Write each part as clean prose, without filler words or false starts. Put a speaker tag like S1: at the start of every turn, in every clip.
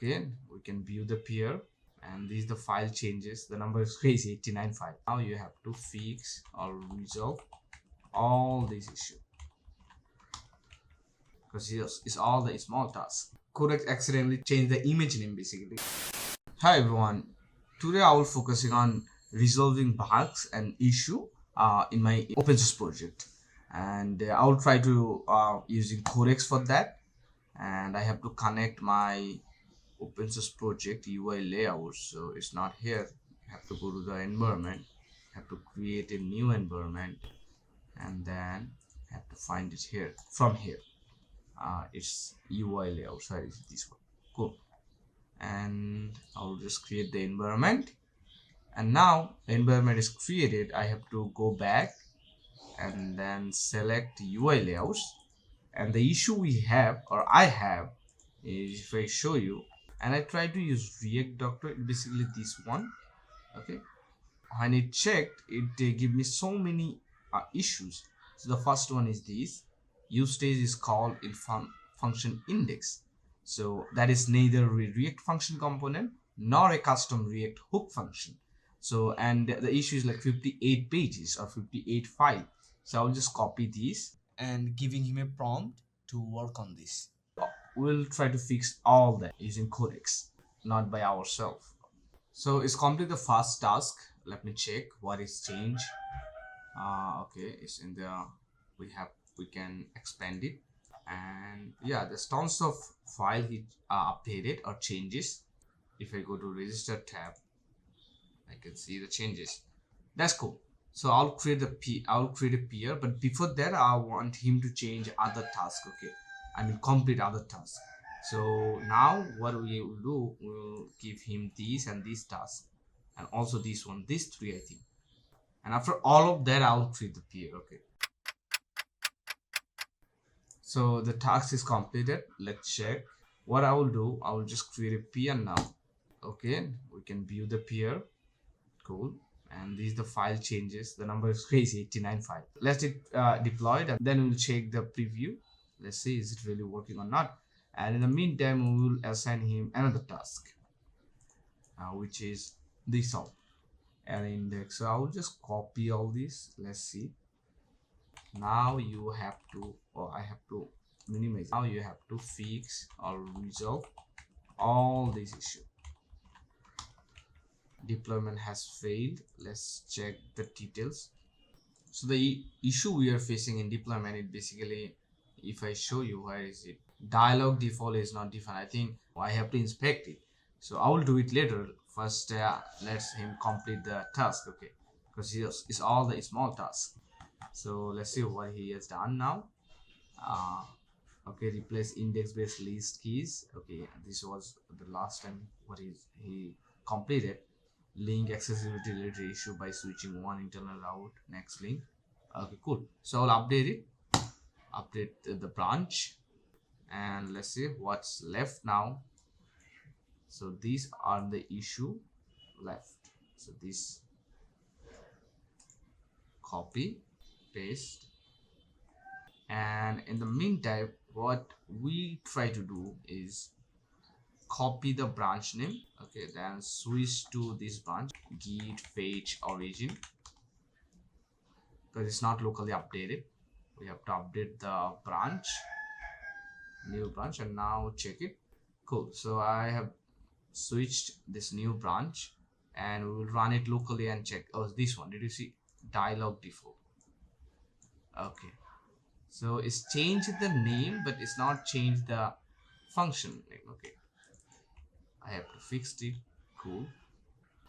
S1: Okay, we can view the peer, and this is the file changes. The number is crazy, 89 file. Now you have to fix or resolve all these issues, because it's all the small tasks. Codex accidentally changed the image name basically. Hi everyone, today I will focusing on resolving bugs and issue in my open source project, and I will try to using Codex for that. And I have to connect my open source project UI layout, so it's not here. You have to go to the environment, have to create a new environment, and then have to find it here. From here, it's UI layout. Sorry, it's this one. Cool. And I'll just create the environment, and now the environment is created. I have to go back and then select UI layouts. And the issue we have, or I have, is if I show you and I try to use React Doctor, basically this one. Okay, when it checked, it give me so many issues. So the first one is this: usage is called in function index. So that is neither a React function component nor a custom React hook function. So, and the issue is like 58 pages or 58 file. So I'll just copy these and giving him a prompt to work on this. We'll try to fix all that using Codex, not by ourselves. So it's complete the first task. Let me check what is changed. Okay, it's in the we can expand it, and yeah, there's tons of file he updated or changes. If I go to register tab, I can see the changes. That's cool. So I'll create a peer, but before that I want him to change other task. Okay, I mean complete other task. So now what we will do, we'll give him these and these tasks, and also this one, these three I think. And after all of that, I'll create the peer. Okay, so the task is completed. Let's check. What I will do, I will just create a peer now. Okay, we can view the peer. Cool. And these the file changes. The number is crazy, 89 file. Let's it deployed, and then we'll check the preview. Let's see, is it really working or not. And in the meantime, we will assign him another task, which is this all array index. So I will just copy all this. Let's see. Now you have to, or I have to minimize. Now you have to fix or resolve all these issues. Deployment has failed. Let's check the details. So the issue we are facing in deployment is basically, if I show you, where is it? Dialog default is not defined. I think I have to inspect it, so I will do it later. First let's him complete the task. Okay, because it's all the small tasks. So let's see what he has done now. Okay, replace index based list keys. Okay, this was the last time what he completed. Link accessibility related issue by switching one internal route. Next link. Okay, cool. So I'll update it. Update the branch, and let's see what's left now. So these are the issue left. So this, copy, paste, and in the meantime, what we try to do is copy the branch name. Okay, then switch to this branch, git fetch origin, because it's not locally updated. We have to update the branch, new branch, and now check it. Cool. So I have switched this new branch, and we will run it locally and check. Oh, this one, did you see? Dialog default. Okay, so it's changed the name, but it's not changed the function name. Okay, I have to fix it. Cool.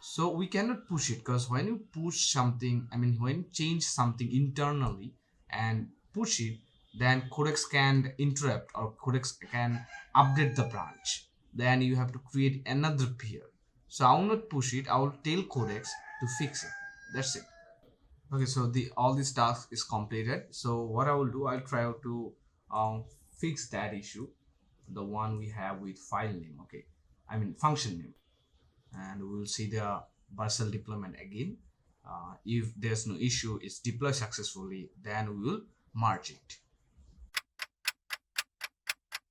S1: So we cannot push it, because when you push something, I mean when you change something internally and push it, then Codex can interrupt, or Codex can update the branch. Then you have to create another peer. So I will not push it. I will tell Codex to fix it. That's it. Okay, so the all this task is completed. So what I will do, I'll try to fix that issue, the one we have with file name. Okay, I mean function name, and we will see the Vercel deployment again. If there's no issue, it's deployed successfully, then we will merge it.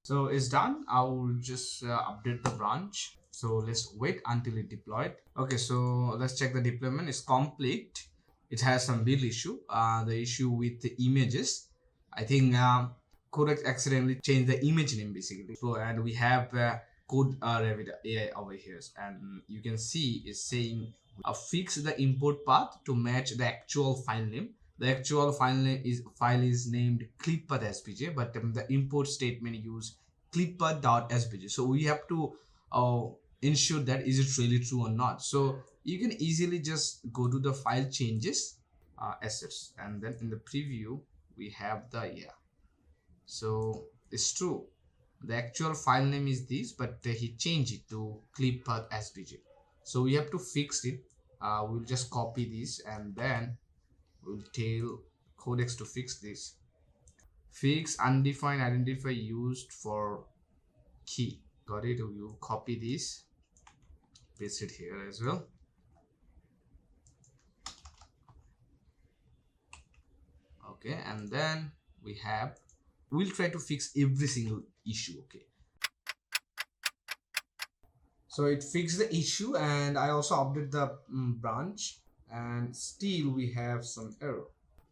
S1: So it's done. I will just update the branch. So let's wait until it deployed. Okay, so let's check the deployment. It's complete. It has some build issue. The issue with the images. I think Codex accidentally changed the image name basically. So and we have code Revit AI over here, and you can see it's saying fix the import path to match the actual file name. The actual file is named clippath.spj, but the import statement use clippath.spj. So we have to uh, ensure that is it really true or not. So you can easily just go to the file changes, assets, and then in the preview we have the yeah. So it's true. The actual file name is this, but he changed it to clippath.spj. So we have to fix it. We'll just copy this and then we'll tell Codex to fix this. Fix undefined identifier used for key. Got it? You copy this, paste it here as well. Okay, and then we'll try to fix every single issue. Okay, so it fixed the issue, and I also update the branch, and still we have some error.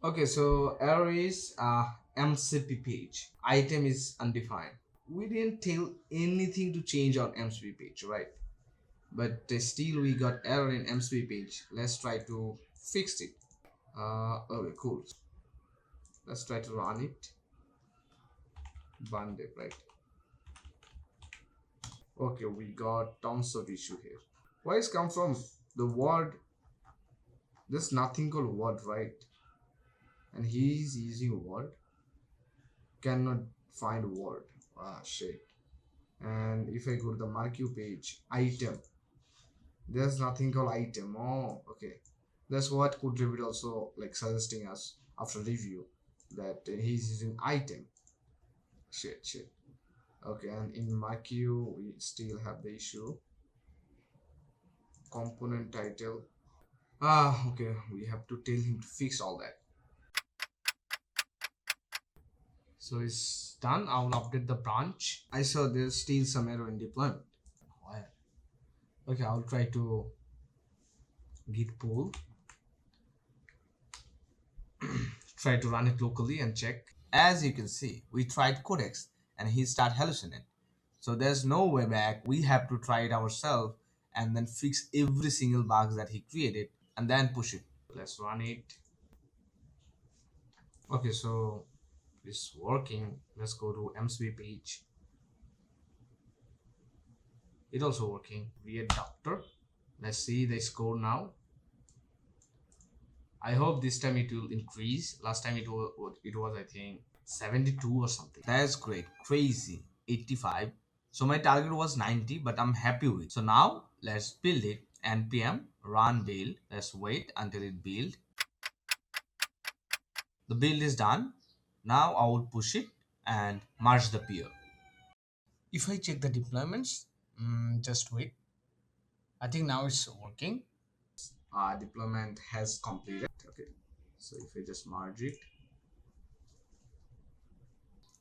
S1: Okay, so error is MCP page. Item is undefined. We didn't tell anything to change on MCP page, right? But still we got error in MCP page. Let's try to fix it. Okay, cool. Let's try to run it. Band it, right? Okay, we got tons of issue here. Why is come from the word? There's nothing called word, right? And he's using word. Cannot find a word. Ah, shit. And if I go to the marquee page, item, there's nothing called item. Oh, okay. That's what could Revit also like suggesting us after review, that he's using item. Shit. Okay, and in marquee we still have the issue. Component title. Okay, we have to tell him to fix all that. So it's done. I will update the branch. I saw there's still some error in deployment. Why? Okay, I'll try to git pull. Try to run it locally and check. As you can see, we tried Codex and he started hallucinating. So there's no way back. We have to try it ourselves and then fix every single bug that he created and then push it. Let's run it. Okay, so it's working. Let's go to MSV page. It also working. Create doctor. Let's see the score now. I hope this time it will increase. Last time it was I think 72 or something. That's great. Crazy. 85. So my target was 90, but I'm happy with. So now let's build it. npm run build. Let's wait until it build. The build is done. Now I will push it and merge the peer. If I check the deployments, just wait. I think now it's working. Deployment has completed. Okay, so if I just merge it,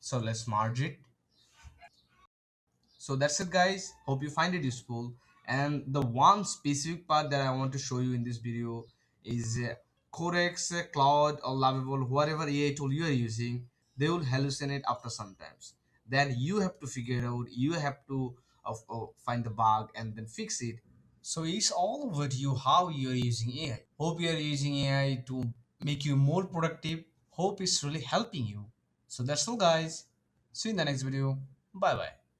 S1: so let's merge it. So that's it, guys. Hope you find it useful. And the one specific part that I want to show you in this video is Codex, Cloud, or Lovable, whatever AI tool you are using, they will hallucinate after sometimes. Then you have to figure it out. You have to find the bug and then fix it. So it's all over to you how you are using AI. Hope you are using AI to make you more productive. Hope it's really helping you. So that's all, guys. See you in the next video. Bye bye.